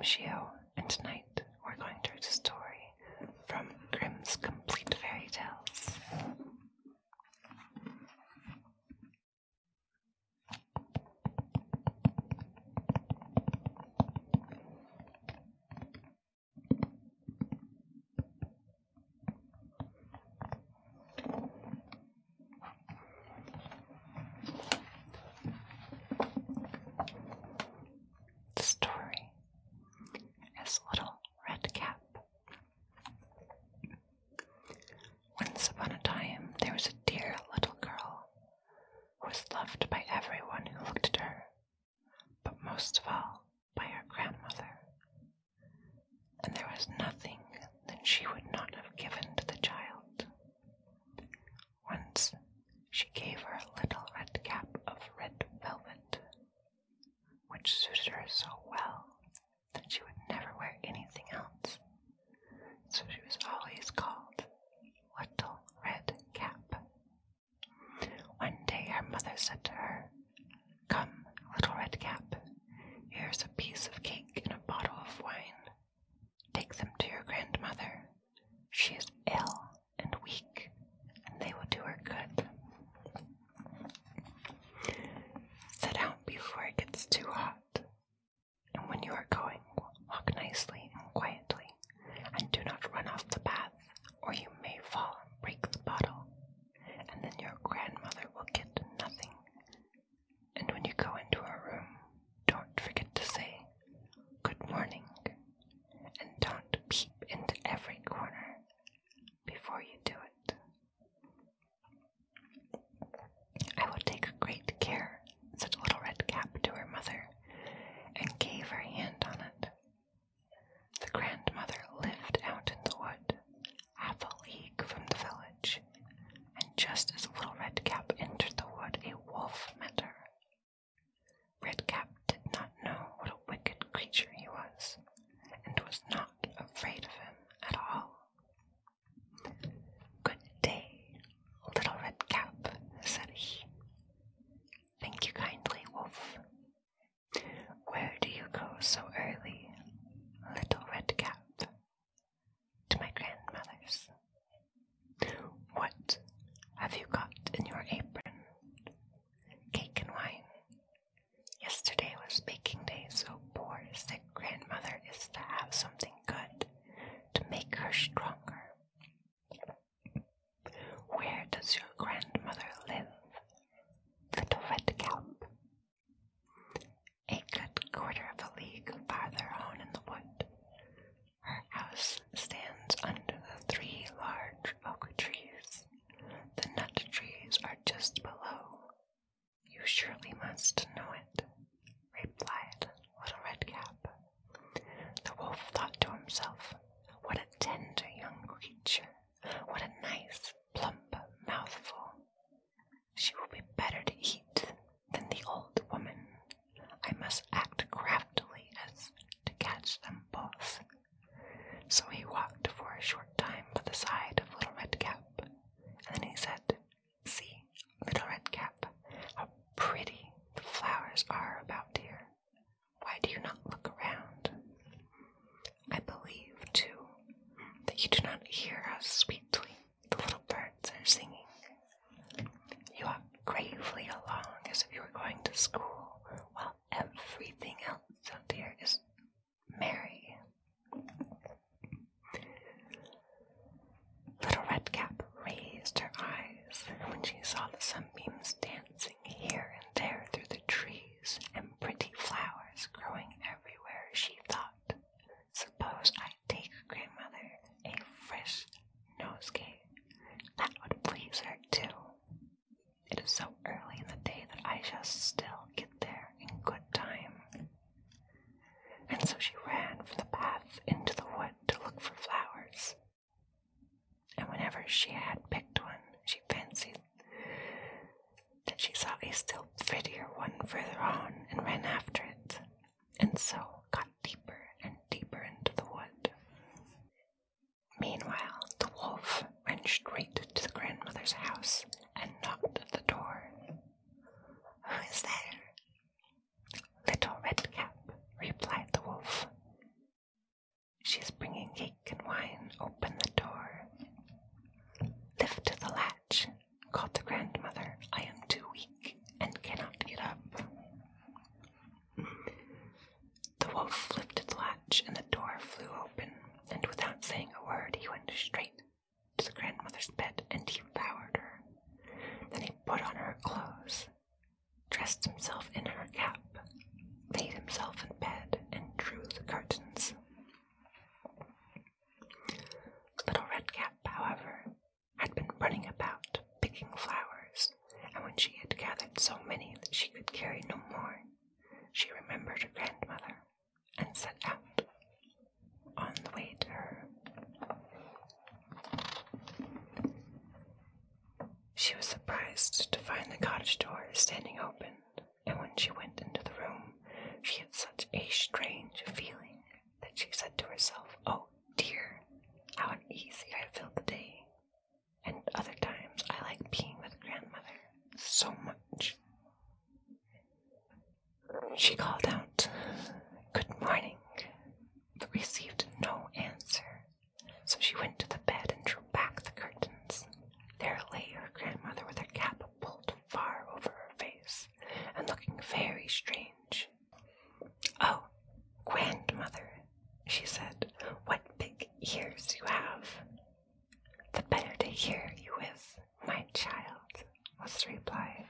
Shio, and tonight we're going to read a story from Grimm's Complete Fairy Tales. The story is Little Red Cap. Once upon a time, there was a dear little girl who was loved by everyone who looked at her, but most of all by her grandmother. And there was nothing that she would not have given to the child. Once, she gave her a little red cap of red velvet, which suited her so well that she would never wear anything else. So she was always called Little Red Cap. One day her mother said to her, "Come, Little Red Cap, here's a piece of cake and a bottle of wine. Take them to your grandmother. She is ill and weak, and they will do her good. Sit down before it gets too hot, and when you are going, walk nicely and quietly, and do not run off the path, or you may fall and break the bottle, and then your grandmother will get nothing. And when you go into her room, don't forget to say, 'Good morning,' and don't peep into every corner before you do it. I will take great care," said Little Red Cap to her mother, and gave her hand on it. The grandmother lived out in the wood, half a league from the village, and just as Little Red Cap entered the wood, a wolf met her. Red Cap did not know what a wicked creature he was, and was not afraid of him at all. "Good day, Little Red Cap," said he. "Thank you kindly, Wolf. Where do you go so early, Little Red Cap?" "To my grandmother's." "What have you got in your apron?" "Cake and wine. Yesterday was baking day, so poor sick grandmother is to have something good to make her stronger." "Where does your grandmother live, Little Red Cap?" "A good quarter of a league farther on in the wood. Her house stands under the 3 large oak trees. The nut trees are just below. You surely must know it," replied Little Red Cap. The wolf thought to himself, "What a tender young creature! What a nice, plump mouthful! She will be better to eat than the old woman. I must act craftily as to catch them both." So he walked for a short time by the side of Little Red Cap, and then he said, "See, Little Red Cap, how pretty the flowers are about here. Why do you not look around? I believe, too, that you do not hear how sweetly the little birds are singing. You walk gravely along as if you were going to school, while everything else out here is merry." Little Red Cap raised her eyes when she saw the sunbeams dancing here and there through the trees and pretty flowers growing everywhere. She thought, "Suppose I take grandmother a fresh nosegay. That would please her too. It is so early in the day that I shall still get there in good time." And so she ran from the path into the wood to look for flowers. And whenever she had picked one, she fancied that she saw a still prettier one further on and ran after it, and so got deeper and deeper into the wood. Meanwhile, the wolf ran straight to the grandmother's house and knocked at the door. "Who is there?" "Little Red Cap," replied the wolf. wolf lifted the latch and the door flew open, and without saying a word he went straight to the grandmother's bed and devoured her. Then he put on her clothes, dressed himself in her cap, laid himself in bed, and drew the curtains. Little Redcap, however, had been running about, picking flowers, and when she had gathered so many that she could carry no more, she remembered her grandmother, and set out on the way to her. She was surprised to find the cottage door standing open, and when she went into the room, she had such a strange feeling that she said to herself, "Oh dear, how uneasy I feel today, and other times I like being with grandmother so much." She called out, "Good morning," but received no answer, so she went to the bed and drew back the curtains. There lay her grandmother with her cap pulled far over her face, and looking very strange. "Oh, grandmother," she said, "what big ears you have." "The better to hear you with, my child," was the reply.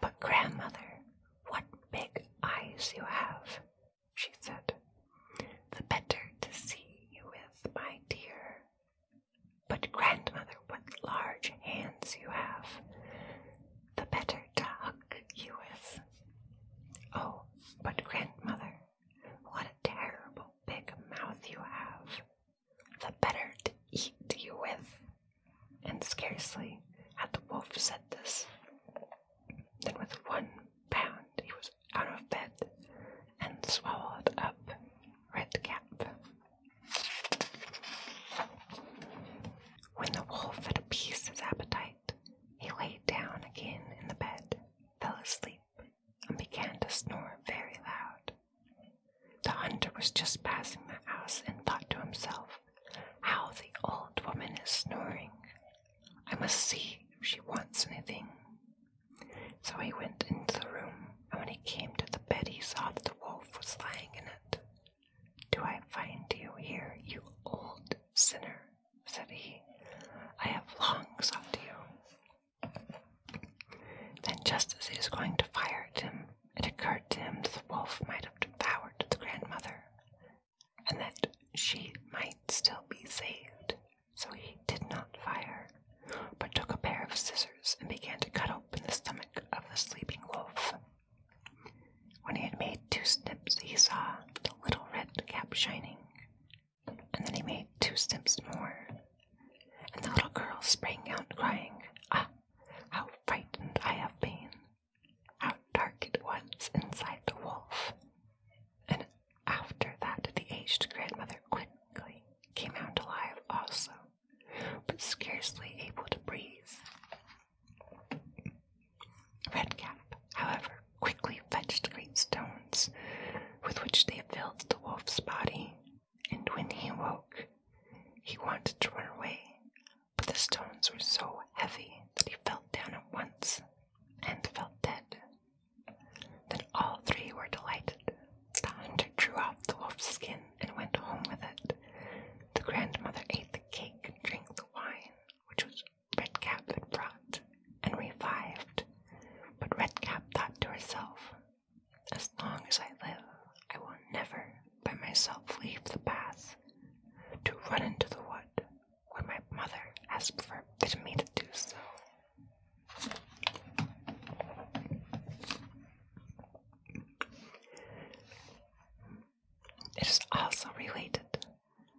"But grandmother, what big eyes you have," she said. "The better to see you with, my dear." "But grandmother, what large hands you have, the better to hug you with." "Oh, but grandmother, what a terrible big mouth you have, the better to eat you with." And scarcely had the wolf said this, than with one bound he was out of bed and swallowed up Redcap. When the wolf had appeased his appetite, he lay down again in the bed, fell asleep, and began to snore very loud. The hunter was just passing the house and thought to himself, "How the old woman is snoring. I must see if she wants anything." So he went into the room, and when he came to the bed he saw that the wolf was lying in it. "Do I find you here, you old sinner?" said he. "I have long sought you." Then just as he was going to fire at him, it occurred to him that the wolf might have devoured the grandmother, and that she might still be saved. So he did not fire, but took a pair of scissors and began to cut open the stomach of the sleeping wolf. When he had made 2 snips, he saw the little Redcap shining, and then he made 2 snips more, and the little girl sprang out crying, "Ah, how frightened I have been! How dark it was inside the wolf!" And after that the aged grandmother quickly came out alive also, but scarcely able to breathe. Redcap, however, quickly fetched great stones, with which they filled the wolf's body, and when he awoke, he wanted to run away, but the stones were so heavy that he fell down at once and fell dead. Then all 3 were delighted. The hunter drew off the wolf's skin and went home with it. The grandmother ate the cake and drank the wine, which was Redcap had brought, and revived. But Redcap thought to herself, "As long as I live, I will never by myself leave the path to run into the wood where my mother has forbidden me to do so." It is also related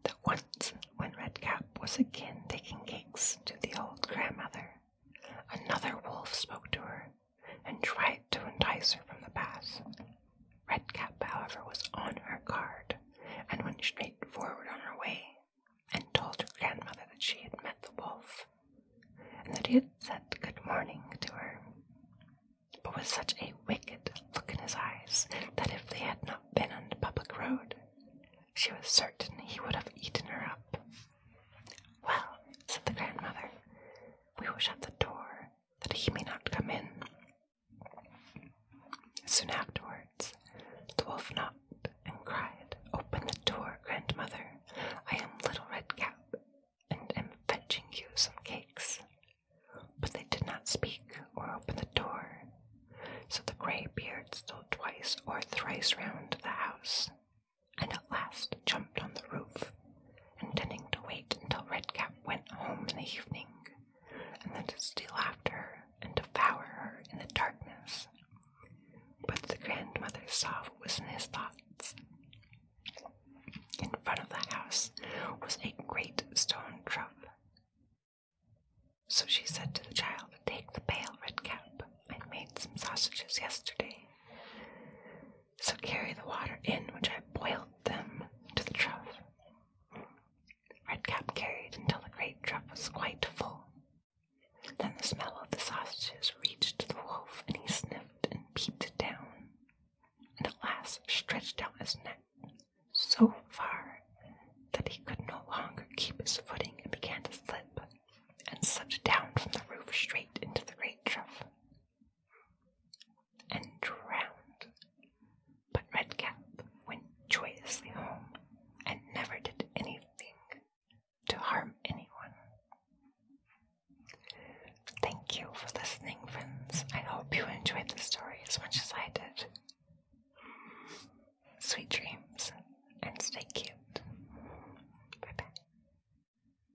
that once, when Redcap was again taking cakes to the old grandmother, another wolf spoke to her and tried to entice her from the path. Redcap, however, was on her guard, and went straight forward on her way, and told her grandmother that she had met the wolf, and that he had said good morning to her, but with such a wicked look in his eyes that if they had not been on the public road, she was certain he would have eaten her up. "Well," said the grandmother, "we will shut the door, that he may not come in." Soon afterwards, the wolf knocked and cried, house, and at last jumped on the roof, intending to wait until Redcap went home in the evening, and then to steal after her and devour her in the darkness. But the grandmother saw what was in his thoughts. In front of the house was a great stone trough. So she said to the child, "Take the pail, Redcap. I made some sausages yesterday. So carry the water in which I boiled them to the trough." Redcap carried until the great trough was quite full. Then the smell of the sausages reached to the wolf, and he sniffed and peeped down, and at last stretched out his neck so far that he could no longer keep his footing and began to slip, and slipped down from the roof straight into the great trough, and drowned. But Redcap went joyously home, and never did anything to harm anyone. Thank you for listening, friends. I hope you enjoyed the story as much as I did. Sweet dreams, and stay cute.